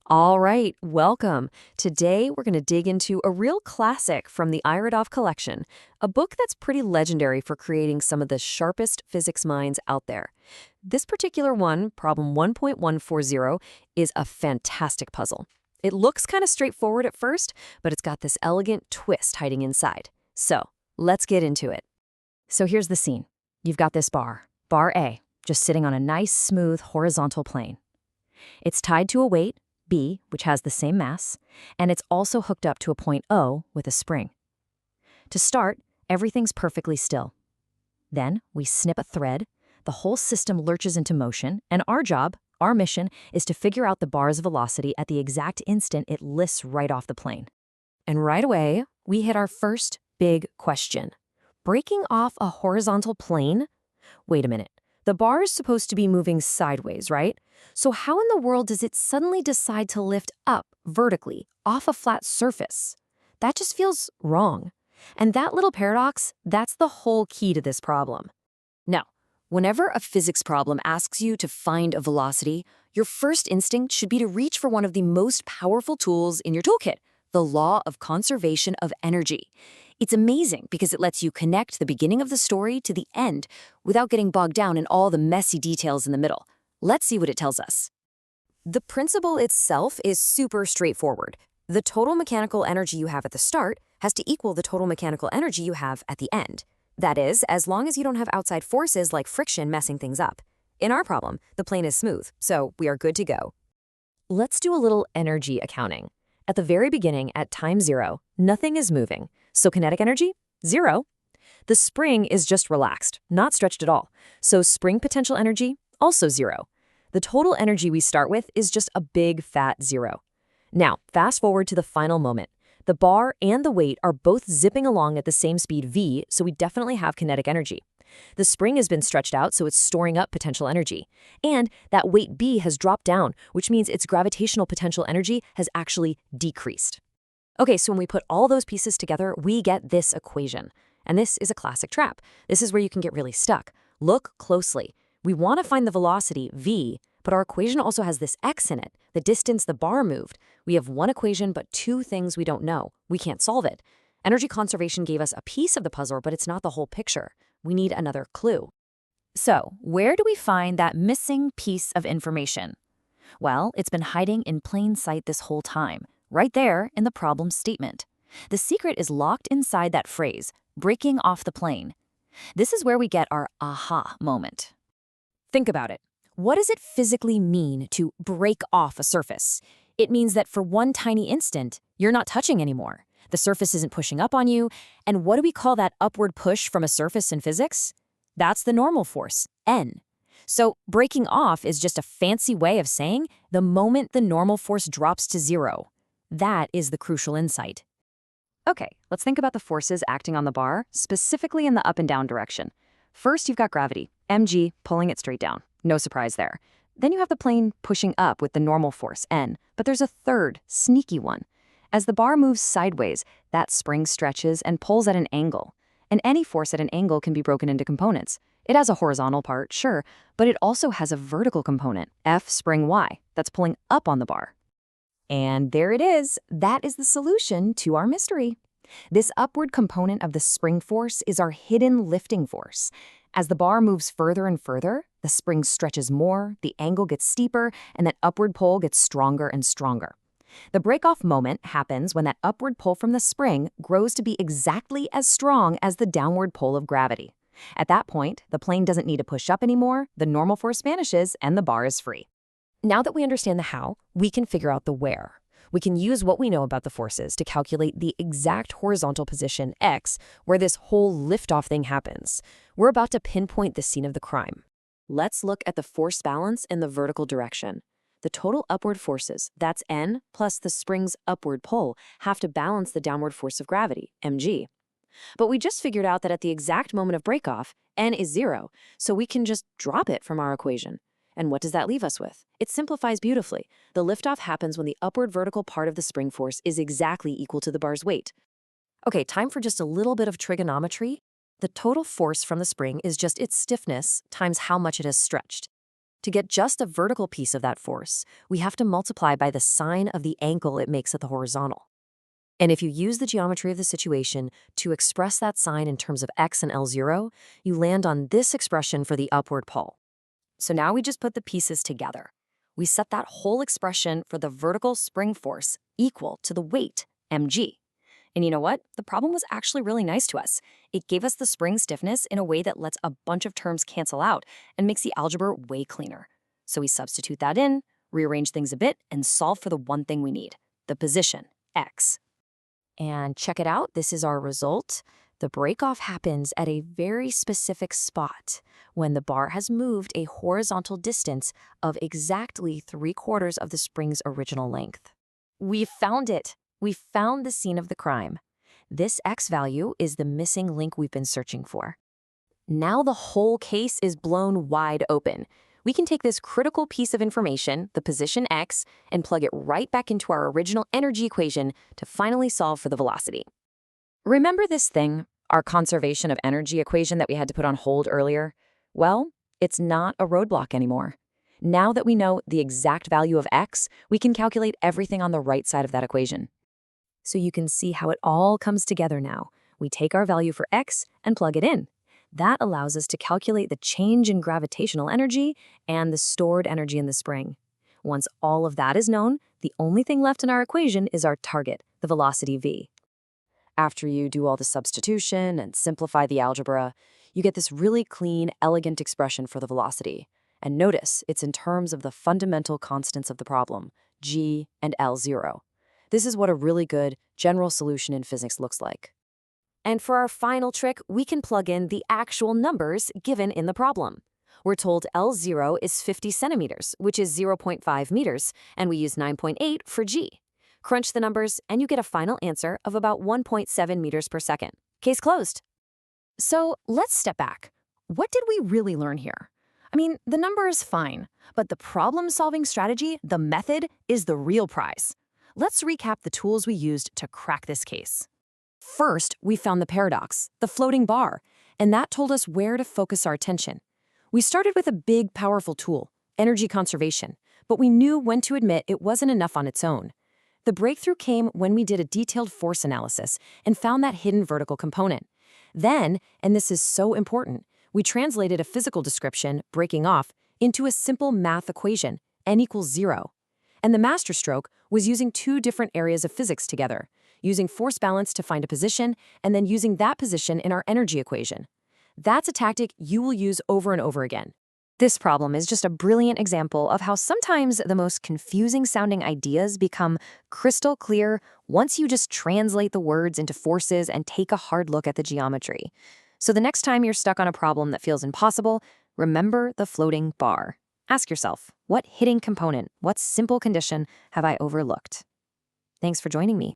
All right, welcome. Today we're going to dig into a real classic from the Irodov collection, a book that's pretty legendary for creating some of the sharpest physics minds out there. This particular one, problem 1.140, is a fantastic puzzle. It looks kind of straightforward at first, but it's got this elegant twist hiding inside. So, let's get into it. So here's the scene. You've got this bar A, just sitting on a nice, smooth, horizontal plane. It's tied to a weight, B, which has the same mass, and it's also hooked up to a point O with a spring. To start, everything's perfectly still. Then we snip a thread, the whole system lurches into motion, and our mission, is to figure out the bar's velocity at the exact instant it lifts right off the plane. And right away, we hit our first big question. Breaking off a horizontal plane? Wait a minute. The bar is supposed to be moving sideways, right? So how in the world does it suddenly decide to lift up vertically off a flat surface? That just feels wrong. And that little paradox, that's the whole key to this problem. Now, whenever a physics problem asks you to find a velocity, your first instinct should be to reach for one of the most powerful tools in your toolkit, the law of conservation of energy. It's amazing because it lets you connect the beginning of the story to the end without getting bogged down in all the messy details in the middle. Let's see what it tells us. The principle itself is super straightforward. The total mechanical energy you have at the start has to equal the total mechanical energy you have at the end. That is, as long as you don't have outside forces like friction messing things up. In our problem, the plane is smooth, so we are good to go. Let's do a little energy accounting. At the very beginning, at time 0, nothing is moving. So kinetic energy? 0. The spring is just relaxed, not stretched at all. So spring potential energy? Also 0. The total energy we start with is just a big fat 0. Now, fast forward to the final moment. The bar and the weight are both zipping along at the same speed v, so we definitely have kinetic energy. The spring has been stretched out, so it's storing up potential energy. And that weight b has dropped down, which means its gravitational potential energy has actually decreased. Okay, so when we put all those pieces together, we get this equation. And this is a classic trap. This is where you can get really stuck. Look closely. We want to find the velocity, v, but our equation also has this x in it, the distance the bar moved. We have one equation, but two things we don't know. We can't solve it. Energy conservation gave us a piece of the puzzle, but it's not the whole picture. We need another clue. So, where do we find that missing piece of information? Well, it's been hiding in plain sight this whole time, right there in the problem statement. The secret is locked inside that phrase, breaking off the plane. This is where we get our aha moment. Think about it. What does it physically mean to break off a surface? It means that for one tiny instant, you're not touching anymore. The surface isn't pushing up on you. And what do we call that upward push from a surface in physics? That's the normal force, N. So breaking off is just a fancy way of saying the moment the normal force drops to 0. That is the crucial insight. Okay, let's think about the forces acting on the bar, specifically in the up and down direction. First, you've got gravity, mg, pulling it straight down. No surprise there. Then you have the plane pushing up with the normal force, N. But there's a third, sneaky one. As the bar moves sideways, that spring stretches and pulls at an angle. And any force at an angle can be broken into components. It has a horizontal part, sure, but it also has a vertical component, F spring Y, that's pulling up on the bar. And there it is. That is the solution to our mystery. This upward component of the spring force is our hidden lifting force. As the bar moves further and further, the spring stretches more, the angle gets steeper, and that upward pull gets stronger and stronger. The break-off moment happens when that upward pull from the spring grows to be exactly as strong as the downward pull of gravity. At that point, the plane doesn't need to push up anymore, the normal force vanishes, and the bar is free. Now that we understand the how, we can figure out the where. We can use what we know about the forces to calculate the exact horizontal position, x, where this whole liftoff thing happens. We're about to pinpoint the scene of the crime. Let's look at the force balance in the vertical direction. The total upward forces, that's N, plus the spring's upward pull, have to balance the downward force of gravity, mg. But we just figured out that at the exact moment of breakoff, N is 0, so we can just drop it from our equation. And what does that leave us with? It simplifies beautifully. The liftoff happens when the upward vertical part of the spring force is exactly equal to the bar's weight. Okay, time for just a little bit of trigonometry. The total force from the spring is just its stiffness times how much it has stretched. To get just a vertical piece of that force, we have to multiply by the sine of the angle it makes at the horizontal. And if you use the geometry of the situation to express that sine in terms of x and L0, you land on this expression for the upward pull. So now we just put the pieces together. We set that whole expression for the vertical spring force equal to the weight, mg. And you know what? The problem was actually really nice to us. It gave us the spring stiffness in a way that lets a bunch of terms cancel out and makes the algebra way cleaner. So we substitute that in, rearrange things a bit, and solve for the one thing we need, the position, x. And check it out, this is our result. The breakoff happens at a very specific spot when the bar has moved a horizontal distance of exactly 3/4 of the spring's original length. We found it. We found the scene of the crime. This x value is the missing link we've been searching for. Now the whole case is blown wide open. We can take this critical piece of information, the position x, and plug it right back into our original energy equation to finally solve for the velocity. Remember this thing, our conservation of energy equation that we had to put on hold earlier? Well, it's not a roadblock anymore. Now that we know the exact value of x, we can calculate everything on the right side of that equation. So you can see how it all comes together now. We take our value for x and plug it in. That allows us to calculate the change in gravitational energy and the stored energy in the spring. Once all of that is known, the only thing left in our equation is our target, the velocity v. After you do all the substitution and simplify the algebra, you get this really clean, elegant expression for the velocity. And notice, it's in terms of the fundamental constants of the problem, g and L0. This is what a really good, general solution in physics looks like. And for our final trick, we can plug in the actual numbers given in the problem. We're told L0 is 50 centimeters, which is 0.5 meters, and we use 9.8 for g. Crunch the numbers, and you get a final answer of about 1.7 meters per second. Case closed. So let's step back. What did we really learn here? I mean, the number is fine, but the problem-solving strategy, the method, is the real prize. Let's recap the tools we used to crack this case. First, we found the paradox, the floating bar, and that told us where to focus our attention. We started with a big, powerful tool, energy conservation, but we knew when to admit it wasn't enough on its own. The breakthrough came when we did a detailed force analysis and found that hidden vertical component. Then, and this is so important, we translated a physical description, breaking off, into a simple math equation, n equals 0. And the masterstroke was using two different areas of physics together, using force balance to find a position, and then using that position in our energy equation. That's a tactic you will use over and over again. This problem is just a brilliant example of how sometimes the most confusing-sounding ideas become crystal clear once you just translate the words into forces and take a hard look at the geometry. So the next time you're stuck on a problem that feels impossible, remember the floating bar. Ask yourself, what hidden component, what simple condition have I overlooked? Thanks for joining me.